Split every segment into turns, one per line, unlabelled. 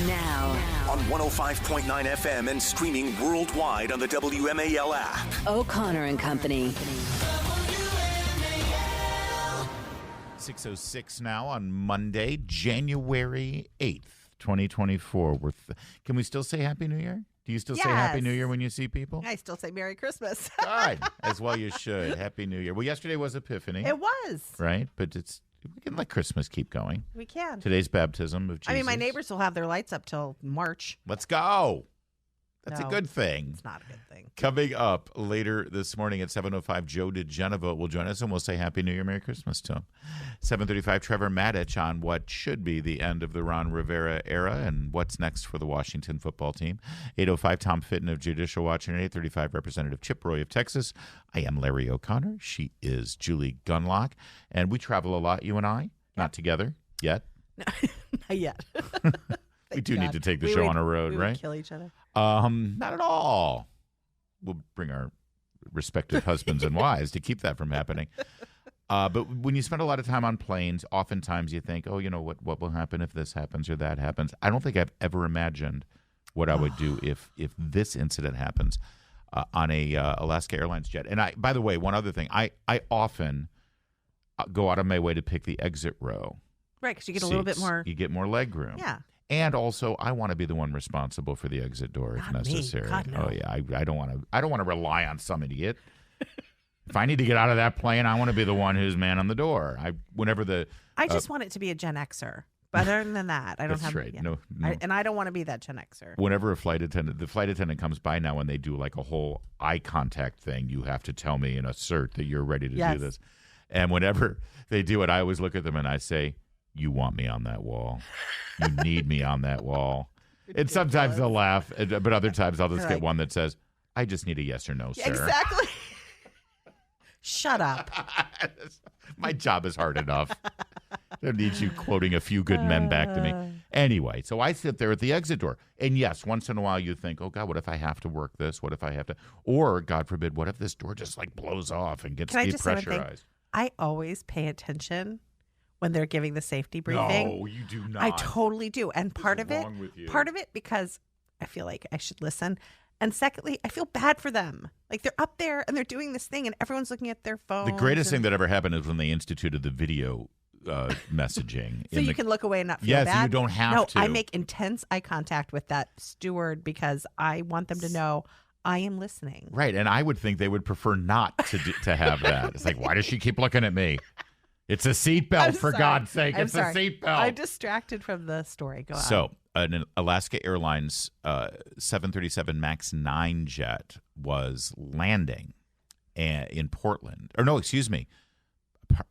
Now.
On 105.9 FM and streaming worldwide on the WMAL app.
O'Connor and Company.
6:06 now on Monday, January 8th, 2024. Can we still say Happy New Year? Do you still say Happy New Year when you see people?
I still say Merry Christmas.
God, as well you should. Happy New Year. Well, yesterday was Epiphany.
It was.
Right? But we can let Christmas keep going.
We can.
Today's baptism of Jesus.
I mean, my neighbors will have their lights up till March.
Let's go. That's
No,
a good thing.
It's not a good thing.
Coming up later this morning at 7:05, Joe DeGenevo will join us, and we'll say Happy New Year, Merry Christmas to him. 7:35, Trevor Maddich on what should be the end of the Ron Rivera era and what's next for the Washington football team. 8:05, Tom Fitton of Judicial watching at 8:35, Representative Chip Roy of Texas. I am Larry O'Connor. She is Julie Gunlock. And we travel a lot, you and I. Not together yet.
Not yet.
We do need to take the show on a road,
we
right?
would kill each other.
Not at all. We'll bring our respective husbands and wives to keep that from happening. But when you spend a lot of time on planes, oftentimes you think, oh, you know, what will happen if this happens or that happens? I don't think I've ever imagined what I would do if this incident happens on a Alaska Airlines jet. And by the way, one other thing, I often go out of my way to pick the exit row.
Right, because you get a little bit more.
You get more leg room.
Yeah.
And also, I want to be the one responsible for the exit door if necessary.
God, no.
Oh yeah, I don't want to. I don't want to rely on some idiot. If I need to get out of that plane, I want to be the one who's man on the door. I
just want it to be a Gen Xer. But other than that, I don't
that's
have.
right.
Yeah.
No.
And I don't want to be that Gen Xer.
Whenever the flight attendant comes by now, and they do like a whole eye contact thing, you have to tell me and assert that you're ready to do this. And whenever they do it, I always look at them and I say, "You want me on that wall? You need me on that wall." And sometimes they'll laugh, but other times I'll just get one that says, "I just need a yes or no, sir."
Exactly. Shut up.
My job is hard enough. There needs you quoting a few good men back to me. Anyway, so I sit there at the exit door. And yes, once in a while you think, oh, God, what if I have to work this? What if I have to? Or, God forbid, what if this door just like blows off and gets depressurized?
I always pay attention when they're giving the safety briefing.
No, you do not.
I totally do. And part of it because I feel like I should listen. And secondly, I feel bad for them. Like they're up there and they're doing this thing and everyone's looking at their phone.
The greatest thing that ever happened is when they instituted the video messaging.
So you can look away and not feel bad?
Yes, you don't have to.
No, I make intense eye contact with that steward because I want them to know I am listening.
Right, and I would think they would prefer not to have that. It's like, why does she keep looking at me? It's a seatbelt, for God's sake. It's a seatbelt.
I'm distracted from the story. Go on.
So, an Alaska Airlines 737 MAX 9 jet was landing in Portland. Or no, excuse me.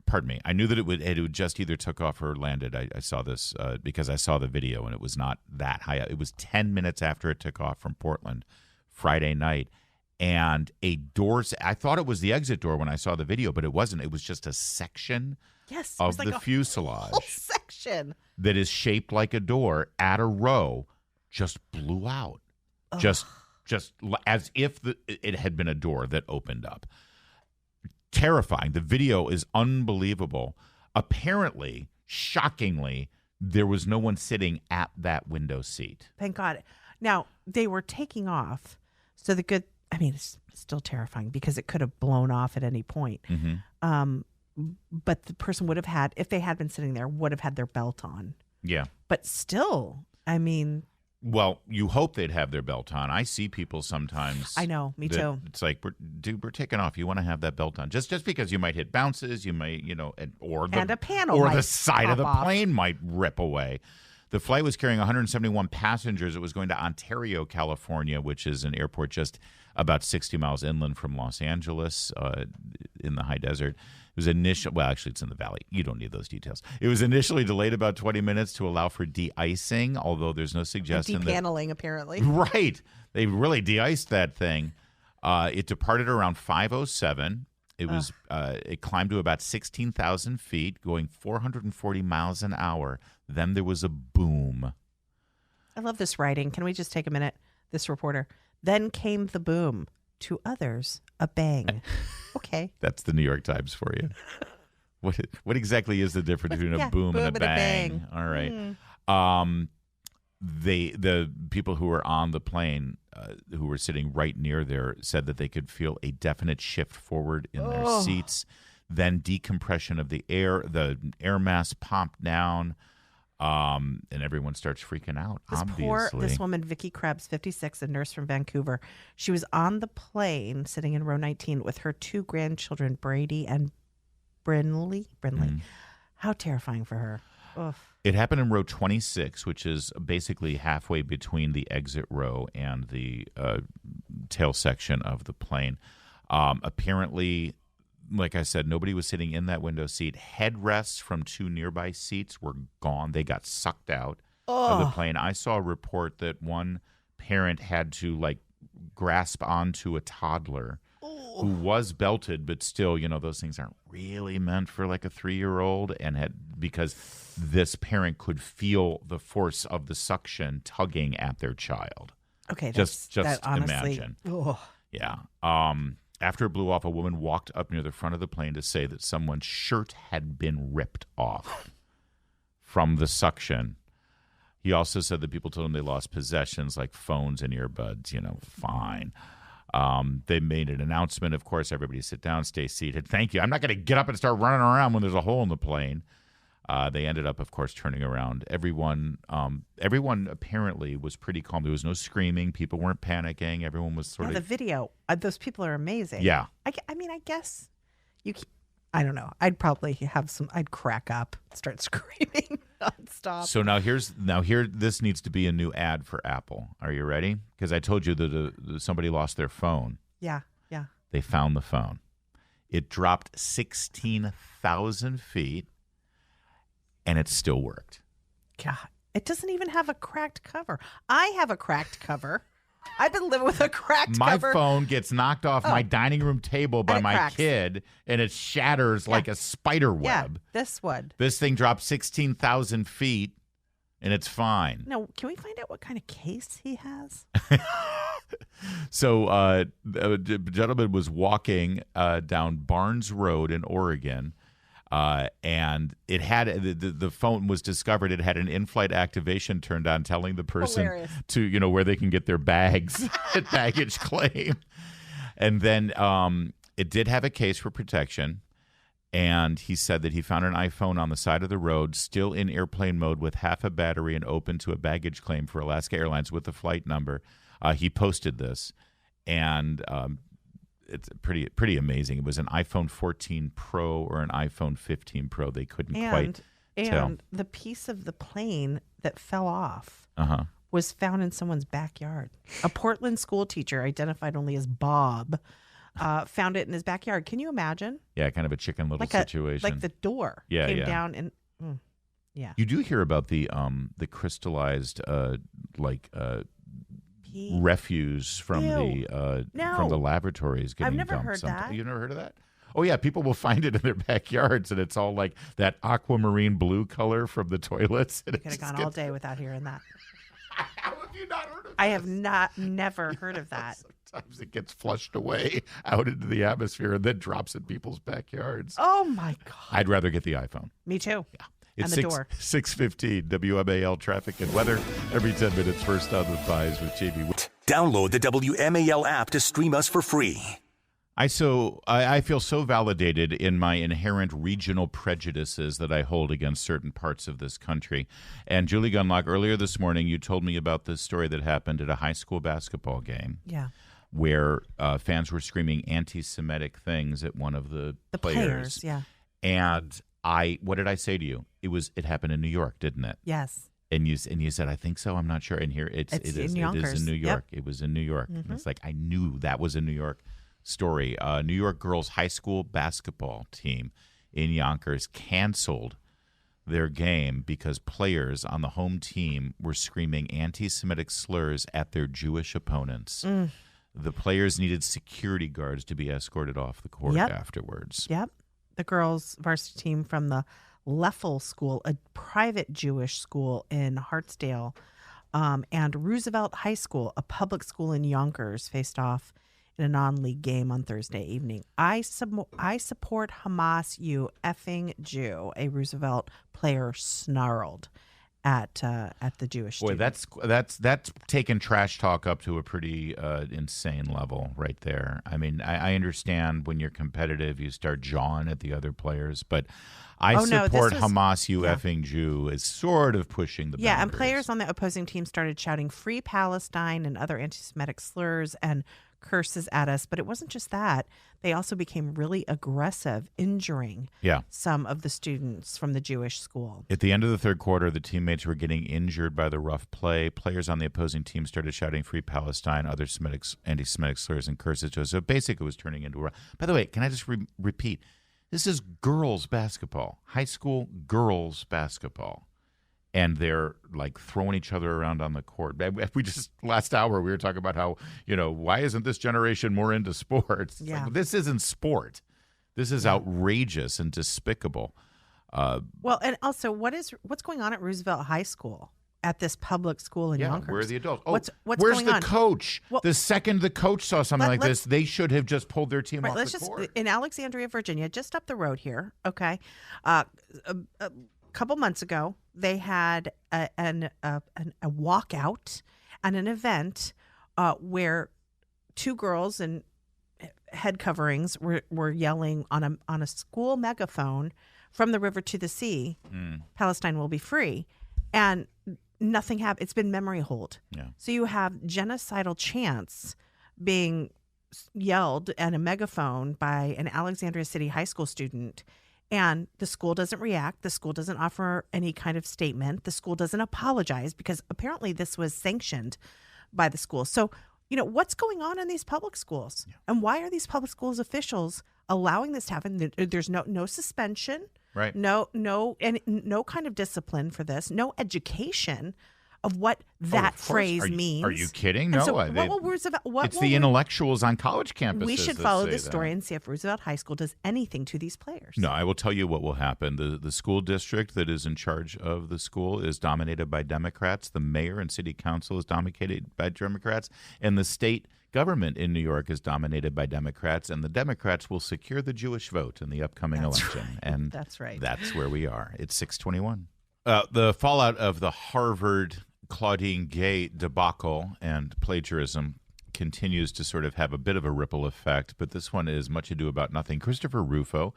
Pardon me. I knew that it would just either took off or landed. I saw this because I saw the video, and it was not that high. It was 10 minutes after it took off from Portland Friday night. And a door, I thought it was the exit door when I saw the video, but it wasn't. It was just a section of the fuselage.
Whole section.
That is shaped like a door at a row just blew out. Ugh. Just as if it had been a door that opened up. Terrifying. The video is unbelievable. Apparently, shockingly, there was no one sitting at that window seat.
Thank God. Now, they were taking off. So it's still terrifying because it could have blown off at any point.
Mm-hmm.
But the person would have had, if they had been sitting there, would have had their belt on.
Yeah.
But still,
well, you hope they'd have their belt on. I see people sometimes.
I know, me too.
It's like, we're taking off. You want to have that belt on. Just because you might hit bounces, you might, or
a panel
or
might
the side of the
off.
plane might rip away. The flight was carrying 171 passengers. It was going to Ontario, California, which is an airport just about 60 miles inland from Los Angeles in the high desert. It was actually, it's in the valley. You don't need those details. It was initially delayed about 20 minutes to allow for de-icing, although there's no suggestion
depaneling, apparently.
Right. They really de-iced that thing. It departed around 5:07. It climbed to about 16,000 feet, going 440 miles an hour. Then there was a boom.
I love this writing. Can we just take a minute? This reporter. Then came the boom. To others, a bang. Okay.
That's the New York Times for you. What exactly is the difference between a boom and a bang? All right. the people who were on the plane, who were sitting right near there, said that they could feel a definite shift forward in their seats, then decompression of the air mass pumped down, and everyone starts freaking out.
This woman, Vicky Krebs, 56, a nurse from Vancouver. She was on the plane sitting in row 19 with her 2 grandchildren, Brady and Brinley. How terrifying for her. Ugh.
It happened in row 26, which is basically halfway between the exit row and the tail section of the plane. Apparently, like I said, nobody was sitting in that window seat. Headrests from 2 nearby seats were gone. They got sucked out of the plane. I saw a report that one parent had to grasp onto a toddler who was belted, but still, those things aren't really meant for a 3-year-old, and because this parent could feel the force of the suction tugging at their child.
Okay,
just
honestly,
imagine. Yeah. After it blew off, a woman walked up near the front of the plane to say that someone's shirt had been ripped off from the suction. He also said that people told him they lost possessions like phones and earbuds. Fine. They made an announcement. Of course, everybody sit down, stay seated. Thank you. I'm not going to get up and start running around when there's a hole in the plane. They ended up, of course, turning around. Everyone apparently was pretty calm. There was no screaming. People weren't panicking. Everyone was sort of.
The video. Those people are amazing.
Yeah.
I mean, I guess I don't know. I'd probably I'd crack up, start screaming nonstop.
So this needs to be a new ad for Apple. Are you ready? Because I told you that somebody lost their phone.
Yeah.
They found the phone. It dropped 16,000 feet. And it still worked.
God, it doesn't even have a cracked cover. I have a cracked cover. I've been living with a cracked cover.
My phone gets knocked off my dining room table by my
cracks.
Kid, and it shatters like a spider web.
Yeah, this would.
This thing dropped 16,000 feet, and it's fine.
Now, can we find out what kind of case he has?
So a gentleman was walking down Barnes Road in Oregon. And it had the phone was discovered. It had an in-flight activation turned on, telling the person
Hilarious.
to where they can get their bags at baggage claim. And then it did have a case for protection. And he said that he found an iPhone on the side of the road, still in airplane mode with half a battery and open to a baggage claim for Alaska Airlines with the flight number. He posted this, and it's pretty amazing. It was an iPhone 14 Pro or an iPhone 15 Pro. They couldn't quite tell.
And the piece of the plane that fell off was found in someone's backyard. A Portland school teacher, identified only as Bob, found it in his backyard. Can you imagine?
Yeah, kind of a Chicken Little situation.
Like the door came down and yeah.
You do hear about the crystallized refuse from the laboratories getting dumped.
I've never heard that.
You've never heard of that? Oh yeah, people will find it in their backyards, and it's all like that aquamarine blue color from the toilets.
I could have gone all day without hearing that.
How have you not heard of that?
I have never heard of that.
Sometimes it gets flushed away out into the atmosphere and then drops in people's backyards.
Oh my God!
I'd rather get the iPhone.
Me too.
Yeah. It's
and the door.
6:15 WMAL traffic and weather every 10 minutes. First on the Fives with JB.
Download the WMAL app to stream us for free.
I feel so validated in my inherent regional prejudices that I hold against certain parts of this country. And Julie Gunlock, earlier this morning, you told me about this story that happened at a high school basketball game.
Yeah.
Where fans were screaming anti-Semitic things at one of the players.
Yeah.
And what did I say to you? It happened in New York, didn't it?
Yes.
And you said, I think so. I'm not sure. And here it is in New York. Yep. It was in New York. Mm-hmm. And it's like I knew that was a New York story. New York girls high school basketball team in Yonkers canceled their game because players on the home team were screaming anti-Semitic slurs at their Jewish opponents. The players needed security guards to be escorted off the court afterwards.
Yep. The girls' varsity team from the Leffel School, a private Jewish school in Hartsdale, and Roosevelt High School, a public school in Yonkers, faced off in a non-league game on Thursday evening. I support Hamas, you effing Jew, a Roosevelt player snarled. at the Jewish
Boy,
student.
that's taken trash talk up to a pretty insane level right there. I mean, I understand when you're competitive, you start jawing at the other players, but I support Hamas, you effing Jew, is sort of pushing the boundaries.
Yeah, and players on the opposing team started shouting "Free Palestine" and other anti-Semitic slurs and curses at us. But it wasn't just that. They also became really aggressive, injuring some of the students from the Jewish school.
At the end of the third quarter, the teammates were getting injured by the rough play. Players on the opposing team started shouting "Free Palestine," other anti-Semitic slurs and curses to us. So basically, it was turning into a... By the way, can I just repeat? This is girls basketball, high school girls basketball. And they're like throwing each other around on the court. We just last hour we were talking about how, why isn't this generation more into sports?
Yeah.
Like, this isn't sport. This is outrageous and despicable.
Well, and also, what's going on at Roosevelt High School, at this public school in Yonkers?
Where are the adults? Oh,
what's
where's
going
the
on?
coach?
Well,
the second the coach saw something like this, they should have just pulled their team off the court.
In Alexandria, Virginia, just up the road here, okay, couple months ago, they had a walkout and an event where two girls in head coverings were yelling on a school megaphone, "From the river to the sea, Palestine will be free," and nothing happened. It's been memory hold.
Yeah.
So you have genocidal chants being yelled at a megaphone by an Alexandria City high school student. And the school doesn't react. The school doesn't offer any kind of statement. The school doesn't apologize because apparently this was sanctioned by the school. So, what's going on in these public schools? Yeah. And why are these public schools officials allowing this to happen? There's no suspension,
right?
No kind of discipline for this. No education of what that phrase means.
Are you kidding?
And
No.
so
it's the intellectuals on college campuses.
We should follow this story and see if Roosevelt High School does anything to these players.
No, I will tell you what will happen. The school district that is in charge of the school is dominated by Democrats. The mayor and city council is dominated by Democrats. And the state government in New York is dominated by Democrats. And the Democrats will secure the Jewish vote in the upcoming election.
Right.
And
that's right.
That's where we are. It's 6:21. The fallout of the Harvard Claudine Gay debacle and plagiarism continues to sort of have a bit of a ripple effect, but this one is much ado about nothing. Christopher Rufo,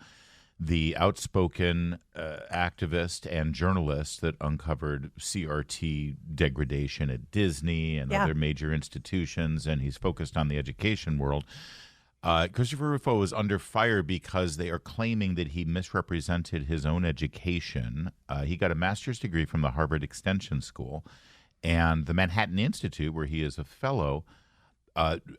the outspoken activist and journalist that uncovered CRT degradation at Disney and other major institutions, and he's focused on the education world. Christopher Rufo is under fire because they are claiming that he misrepresented his own education. He got a master's degree from the Harvard Extension School, and the Manhattan Institute, where he is a fellow,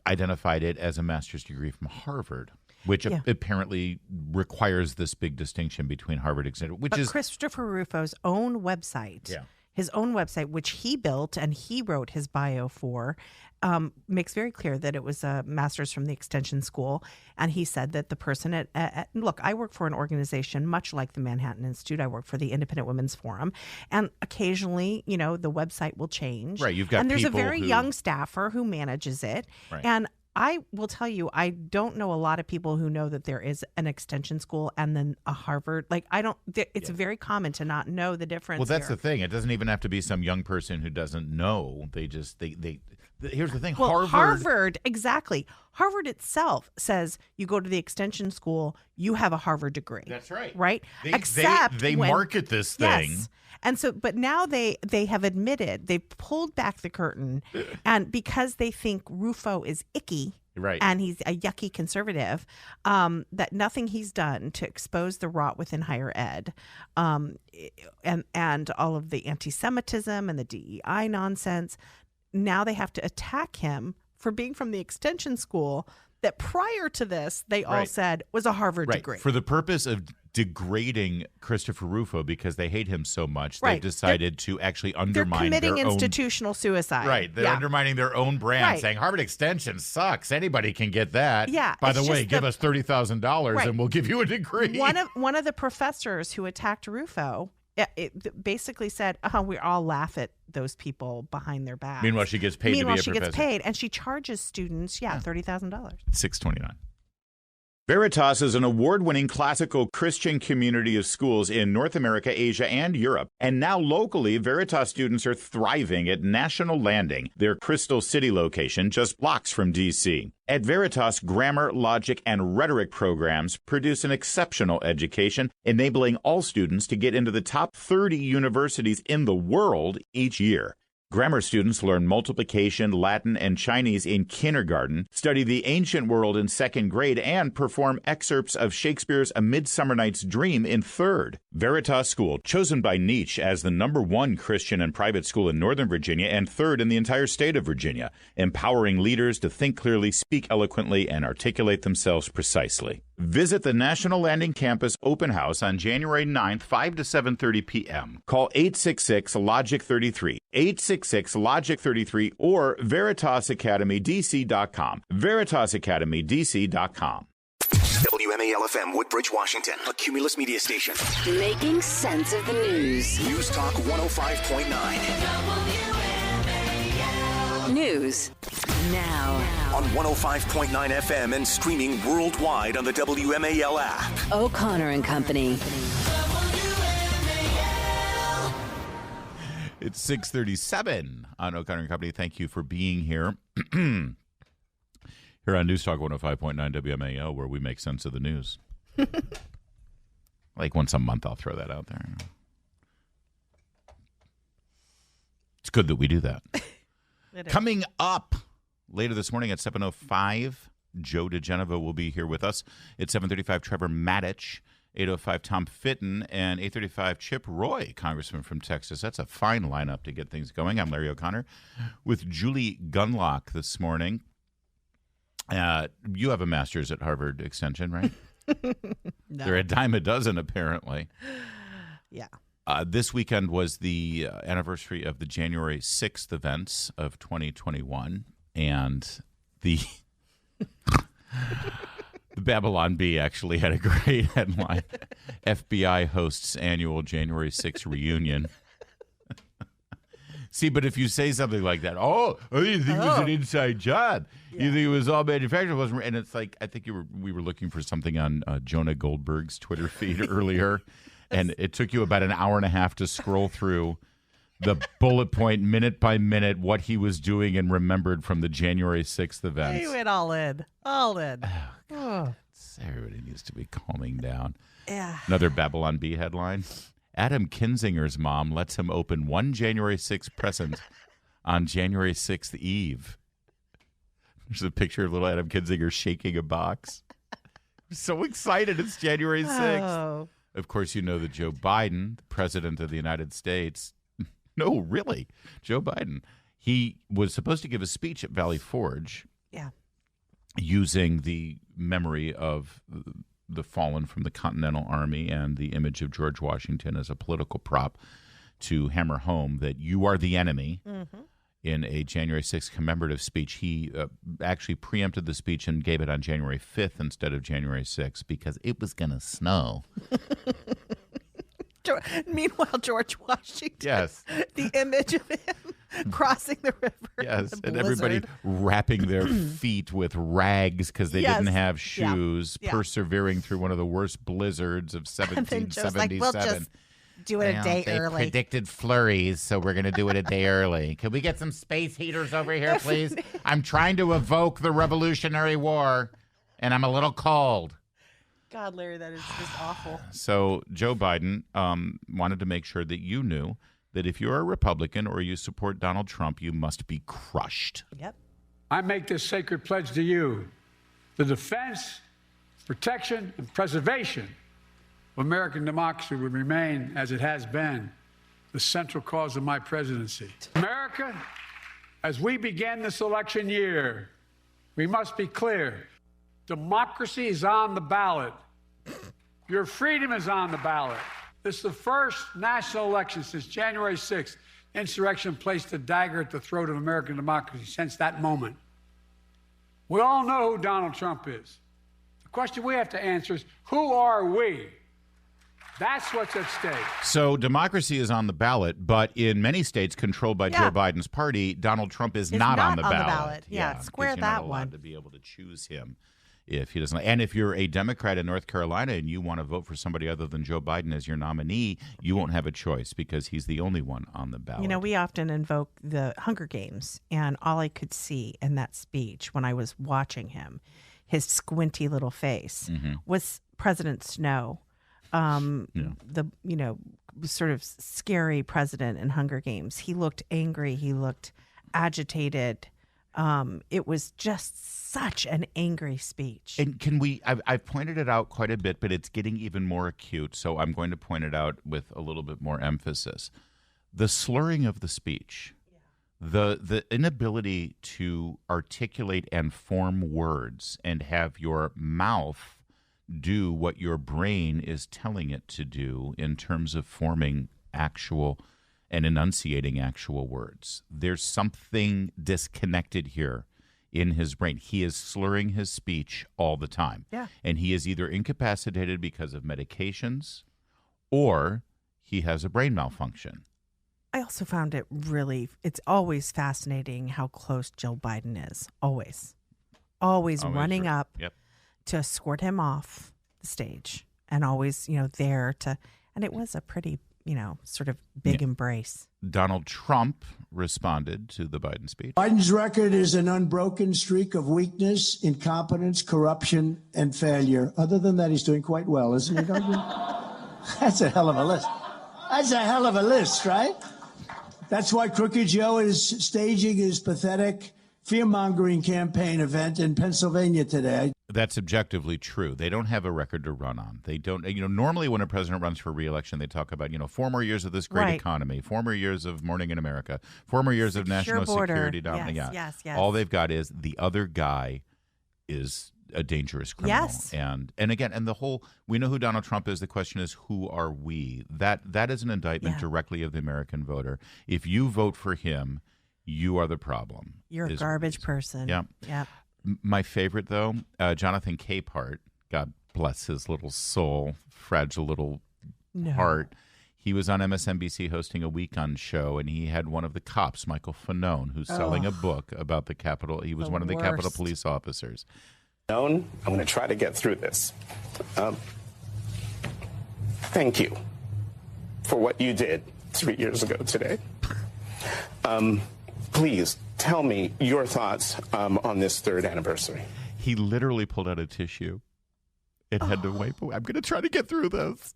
identified it as a master's degree from Harvard, which apparently requires this big distinction between Harvard Extension, which is
Christopher Rufo's own website. Yeah. His own website, which he built and he wrote his bio for, makes very clear that it was a master's from the Extension School. And he said that the person look, I work for an organization much like the Manhattan Institute. I work for the Independent Women's Forum. And occasionally, the website will change.
Right. You've got
and there's a very young staffer who manages it.
Right.
And I will tell you, I don't know a lot of people who know that there is an extension school and then a Harvard. Like, it's very common to not know the difference.
Well, that's the thing. It doesn't even have to be some young person who doesn't know. Here's the thing.
Well, Harvard, exactly. Harvard itself says you go to the extension school, you have a Harvard degree.
That's right.
Right?
They market this thing.
Yes. And so, but now they have admitted, they've pulled back the curtain, and because they think Rufo is icky,
right,
and he's a yucky conservative, that nothing he's done to expose the rot within higher ed, and all of the anti-Semitism and the DEI nonsense, now they have to attack him for being from the extension school that prior to this they all said was a Harvard degree.
For the purpose of degrading Christopher Rufo because they hate him so much, they've decided to actually undermine
they're committing institutional suicide.
Right. They're undermining their own brand, saying Harvard Extension sucks. Anybody can get that.
Yeah.
By the way, give us $30,000 and we'll give you a degree.
One of the professors who attacked Rufo basically said, we all laugh at those people behind their backs.
Meanwhile, she gets paid to be a professor.
Meanwhile, she gets paid, and she charges students, $30,000.
629. Veritas is an award-winning classical Christian community of schools in North America, Asia, and Europe. And now locally, Veritas students are thriving at National Landing, their Crystal City location just blocks from D.C. At Veritas, grammar, logic, and rhetoric programs produce an exceptional education, enabling all students to get into the top 30 universities in the world each year. Grammar students learn multiplication, Latin, and Chinese in kindergarten, study the ancient world in second grade, and perform excerpts of Shakespeare's A Midsummer Night's Dream in third. Veritas School, chosen by Nietzsche as the #1 Christian and private school in Northern Virginia and third in the entire state of Virginia, empowering leaders to think clearly, speak eloquently, and articulate themselves precisely. Visit the National Landing Campus Open House on January 9th, 5 to 7:30 p.m. Call 866-LOGIC-33, 866-LOGIC-33, or VeritasAcademyDC.com, VeritasAcademyDC.com.
WMAL-FM, Woodbridge, Washington, a Cumulus media station.
Making sense of the news.
News Talk 105.9.
News now.
On 105.9 FM and streaming worldwide on the WMAL app.
O'Connor and Company.
It's 6:37 on O'Connor and Company. Thank you for being here. Here on News Talk 105.9 WMAL, where we make sense of the news. Like once a month, I'll throw that out there. It's good that we do that. Coming up later this morning at 7:05, Joe DeGenova will be here with us. At 7:35, Trevor Mattich. 8:05, Tom Fitton. And 8:35, Chip Roy, Congressman from Texas. That's a fine lineup to get things going. I'm Larry O'Connor with Julie Gunlock this morning. You have a master's at Harvard Extension, right?
No.
They're a dime a dozen, apparently.
Yeah.
This weekend was the anniversary of the January 6th events of 2021, and the Babylon Bee actually had a great headline. FBI hosts annual January 6th reunion. See, but if you say something like that, I didn't think it was an inside job. Yeah. You think it was all manufactured, wasn't? And it's like, I think we were looking for something on Jonah Goldberg's Twitter feed earlier. And it took you about an hour and a half to scroll through the bullet point, minute by minute, what he was doing and remembered from the January 6th events.
He went all in. All in.
Oh, everybody needs to be calming down.
Yeah.
Another Babylon Bee headline. Adam Kinzinger's mom lets him open one January 6th present on January 6th Eve. There's a picture of little Adam Kinzinger shaking a box. I'm so excited. It's January 6th.
Oh.
Of course, you know that Joe Biden, the president of the United States, no, really, Joe Biden, he was supposed to give a speech at Valley Forge.
Yeah.
Using the memory of the fallen from the Continental Army and the image of George Washington as a political prop to hammer home that you are the enemy. Mm-hmm. In a January 6th commemorative speech. He actually preempted the speech and gave it on January 5th instead of January 6th because it was going to snow.
Meanwhile, George Washington,
yes,
the image of him crossing the river.
Yes, and everybody wrapping their feet with rags because they didn't have shoes, persevering through one of the worst blizzards of 1777.
Like, we'll just do it a day early.
They predicted flurries, so we're going to do it a day early. Can we get some space heaters over here, please? I'm trying to evoke the Revolutionary War, and I'm a little cold.
God, Larry, that is just awful.
So Joe Biden wanted to make sure that you knew that if you're a Republican or you support Donald Trump, you must be crushed.
Yep.
I make this sacred pledge to you, the defense, protection, and preservation of American democracy would remain, as it has been, the central cause of my presidency. America, as we begin this election year, we must be clear. Democracy is on the ballot. Your freedom is on the ballot. This is the first national election since January 6th. Insurrection placed a dagger at the throat of American democracy since that moment. We all know who Donald Trump is. The question we have to answer is, who are we? That's what's at stake.
So democracy is on the ballot, but in many states controlled by Joe Biden's party, Donald Trump is not on the ballot.
Yeah, square
you're
that
not allowed
one.
to be able to choose him. if he doesn't. And if you're a Democrat in North Carolina and you want to vote for somebody other than Joe Biden as your nominee, you won't have a choice because he's the only one on the ballot.
You know, we often invoke the Hunger Games, and all I could see in that speech when I was watching him, his squinty little face, was President Snow, the sort of scary president in Hunger Games. He looked angry. He looked agitated. It was just such an angry speech.
And I've pointed it out quite a bit, but it's getting even more acute. So I'm going to point it out with a little bit more emphasis. The slurring of the speech, the inability to articulate and form words and have your mouth do what your brain is telling it to do in terms of forming actual and enunciating actual words. There's something disconnected here in his brain. He is slurring his speech all the time.
Yeah.
And he is either incapacitated because of medications or he has a brain malfunction.
I also found it's always fascinating how close Joe Biden is. Always running up to escort him off the stage, and always, there to, and it was a pretty, sort of big embrace.
Donald Trump responded to the Biden speech.
Biden's record is an unbroken streak of weakness, incompetence, corruption, and failure. Other than that, he's doing quite well, isn't he, Doug? That's a hell of a list. That's a hell of a list, right? That's why Crooked Joe is staging his pathetic fear-mongering campaign event in Pennsylvania today.
That's objectively true. They don't have a record to run on. They don't, normally when a president runs for re-election, they talk about, 4 more years of this great economy, 4 more years of Morning in America, 4 more years of national security.
Yes.
All they've got is the other guy is a dangerous criminal.
Yes.
And again, the whole, we know who Donald Trump is. The question is, who are we? That is an indictment directly of the American voter. If you vote for him, you are the problem.
You're a garbage person.
Yeah.
Yep.
My favorite, though, Jonathan Capehart, God bless his little soul, fragile little heart. He was on MSNBC hosting a weekend show, and he had one of the cops, Michael Fanone, who's selling a book about the Capitol. He was one of the Capitol Police officers.
I'm going to try to get through this. Thank you for what you did 3 years ago today. Please tell me your thoughts on this 3rd anniversary.
He literally pulled out a tissue and had to wipe away. I'm going to try to get through this.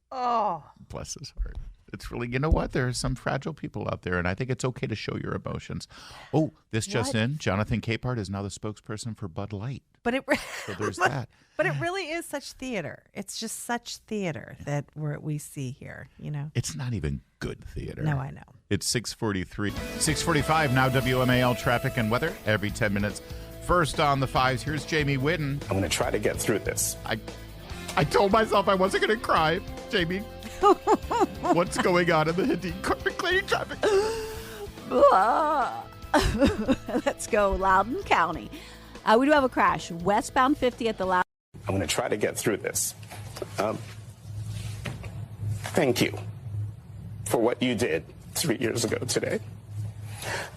Oh.
Bless his heart. It's really, you know what? There are some fragile people out there, and I think it's okay to show your emotions. Oh, this just in. Jonathan Capehart is now the spokesperson for Bud Light.
But
so there's that.
But it really is such theater. It's just such theater that we see here,
It's not even good theater.
No, I know.
It's 6:43. 6:45 now, WMAL traffic and weather every 10 minutes. First on the 5s, here's Jamie Whitten.
I'm going to try to get through this.
I told myself I wasn't going to cry, Jamie. What's going on in the Hadid carpet cleaning traffic?
Let's go Loudoun County. We do have a crash. Westbound 50 at the Loudoun.
I'm going to try to get through this. Thank you for what you did 3 years ago today.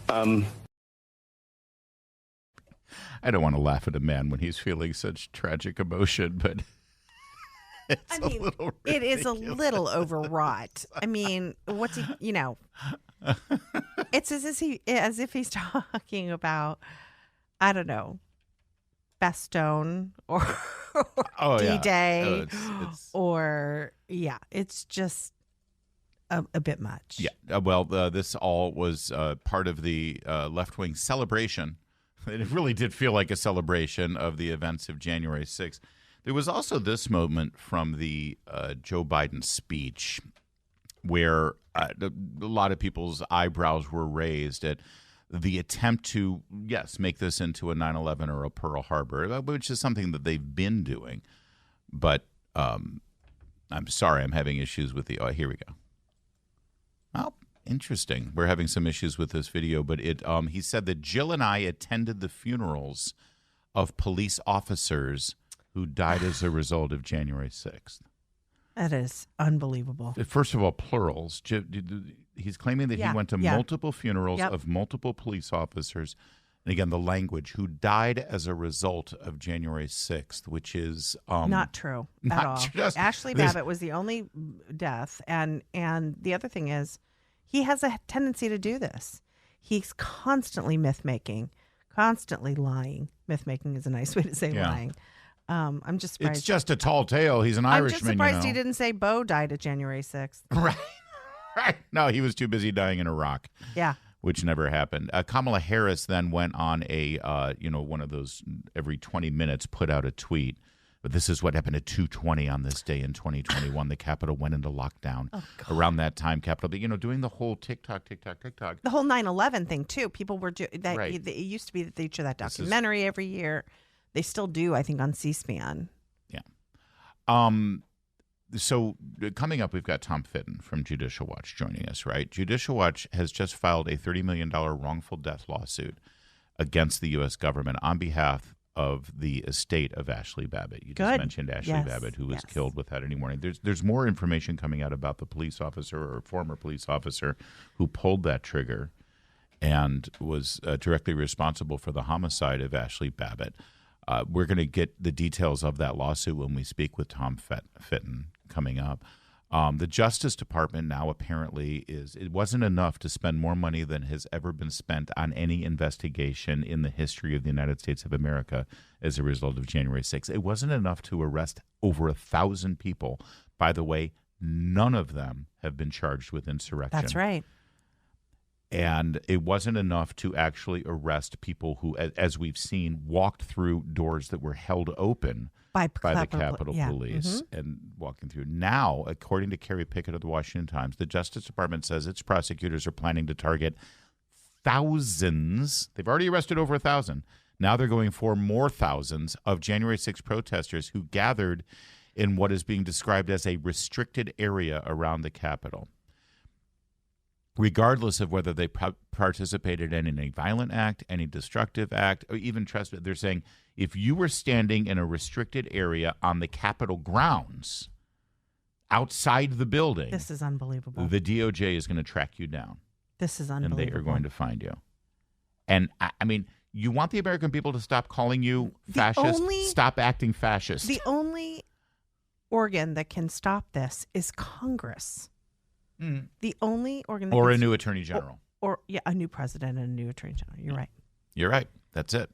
I don't want to laugh at a man when he's feeling such tragic emotion, but it is
a little overwrought. I mean, what's he, it's as if he's talking about, I don't know, Bastogne or D-Day it's just a bit much.
Yeah. Well, this all was part of the left-wing celebration. It really did feel like a celebration of the events of January 6th. There was also this moment from the Joe Biden speech where a lot of people's eyebrows were raised at the attempt to, make this into a 9/11 or a Pearl Harbor, which is something that they've been doing. But I'm sorry, I'm having issues with the here we go. Well, interesting. We're having some issues with this video, but he said that Jill and I attended the funerals of police officers who died as a result of January 6th.
That is unbelievable.
First of all, plurals. He's claiming that he went to multiple funerals of multiple police officers And again, the language, who died as a result of January 6th, which is
not true at all. Ashli Babbitt was the only death. And the other thing is, he has a tendency to do this. He's constantly myth-making, constantly lying. Myth-making is a nice way to say lying. I'm just surprised.
It's just a tall tale. He's an Irishman.
I'm just surprised he didn't say Bo died at January 6th.
Right. No, he was too busy dying in Iraq.
Yeah.
Which never happened. Kamala Harris then went on a, one of those every 20 minutes put out a tweet. But this is what happened at 2:20 on this day in 2021. The Capitol went into lockdown. Around that time, Capitol, doing the whole TikTok.
The whole 9/11 thing, too. People were doing that. Right. It used to be that they show that documentary every year. They still do, I think, on C-SPAN.
Yeah. So coming up, we've got Tom Fitton from Judicial Watch joining us, right? Judicial Watch has just filed a $30 million wrongful death lawsuit against the U.S. government on behalf of the estate of Ashli Babbitt. You just mentioned Ashli Babbitt, who was killed without any warning. There's more information coming out about the police officer or former police officer who pulled that trigger and was directly responsible for the homicide of Ashli Babbitt. We're going to get the details of that lawsuit when we speak with Tom Fitton coming up. The Justice Department now apparently it wasn't enough to spend more money than has ever been spent on any investigation in the history of the United States of America as a result of January 6th. It wasn't enough to arrest over 1,000 people. By the way, none of them have been charged with insurrection.
That's right.
And it wasn't enough to actually arrest people who, as we've seen, walked through doors that were held open by the Capitol Police and walking through. Now, according to Carrie Pickett of the Washington Times, the Justice Department says its prosecutors are planning to target thousands. They've already arrested over 1,000. Now they're going for more thousands of January 6 protesters who gathered in what is being described as a restricted area around the Capitol. Regardless of whether they participated in any violent act, any destructive act, or even trespass, they're saying if you were standing in a restricted area on the Capitol grounds, outside the building,
this is unbelievable.
The DOJ is going to track you down.
This is unbelievable.
And they are going to find you. And I mean, you want the American people to stop calling you fascist, stop acting fascist.
The only organ that can stop this is Congress. The only organization,
or a new attorney general,
or a new president and a new attorney general. You're right.
You're right. That's it.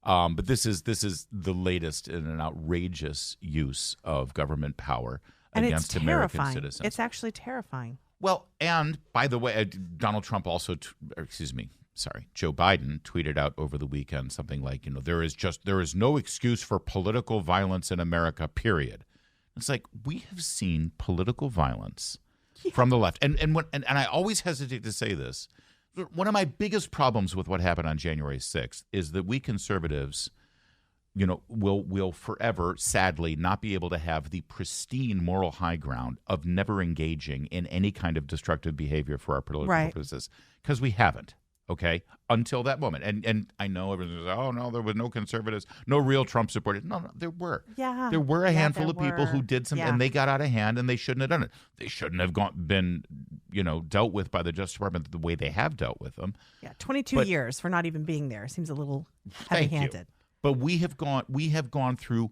But this is the latest in an outrageous use of government power against American citizens.
It's actually terrifying.
Well, and by the way, Donald Trump also, Joe Biden tweeted out over the weekend something like, there is no excuse for political violence in America. Period. It's like we have seen political violence. From the left. And I always hesitate to say this. One of my biggest problems with what happened on January 6th is that we conservatives, will forever, sadly, not be able to have the pristine moral high ground of never engaging in any kind of destructive behavior for our political purposes. Because we haven't. Okay, until that moment. And I know everyone says, oh, no, there was no conservatives, no real Trump supporters. No, there were.
Yeah.
There were a handful of people who did something, and they got out of hand, and they shouldn't have done it. They shouldn't have been dealt with by the Justice Department the way they have dealt with them.
Yeah, 22 years for not even being there seems a little heavy-handed.
But we have gone through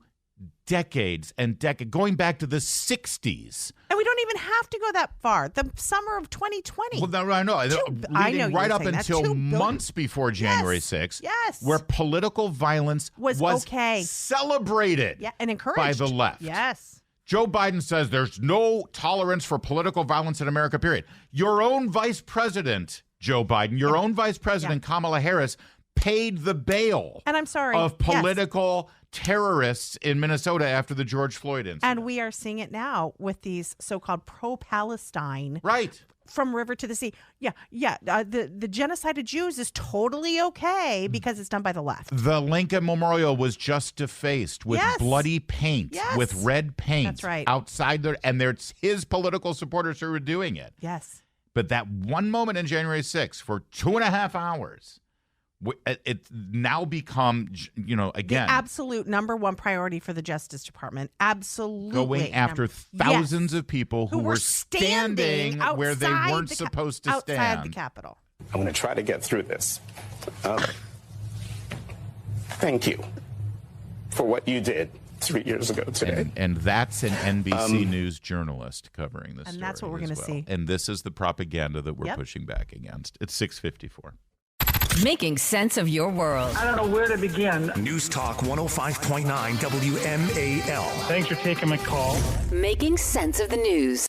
decades and decades, going back to the 60s.
And we don't even have to go that far. The summer of 2020.
Well, I know. Leading right up until months before January 6th, where political violence was okay, celebrated
and encouraged
by the left.
Yes.
Joe Biden says there's no tolerance for political violence in America, period. Your own vice president, Joe Biden, your own vice president, Kamala Harris, paid the bail of political terrorists in Minnesota after the George Floyd incident.
And we are seeing it now with these so-called pro-Palestine.
Right.
From river to the sea. The genocide of Jews is totally okay because it's done by the left.
The Lincoln Memorial was just defaced with bloody paint, with red paint.
That's right.
Outside there, and there's his political supporters who are doing it.
Yes.
But that one moment in January 6th for 2.5 hours, it's now become, again,
the absolute number one priority for the Justice Department. Absolutely.
Going after thousands of people who were standing where they weren't supposed to stand.
Outside the Capitol.
I'm going to try to get through this. thank you for what you did 3 years ago today.
And that's an NBC News journalist covering this
And
story.
that's what we're going to see.
And this is the propaganda that we're
Yep.
pushing back against. It's 6:54.
Making sense of your world.
I don't know where to begin.
News Talk 105.9 WMAL.
Thanks for taking my call.
Making sense of the news.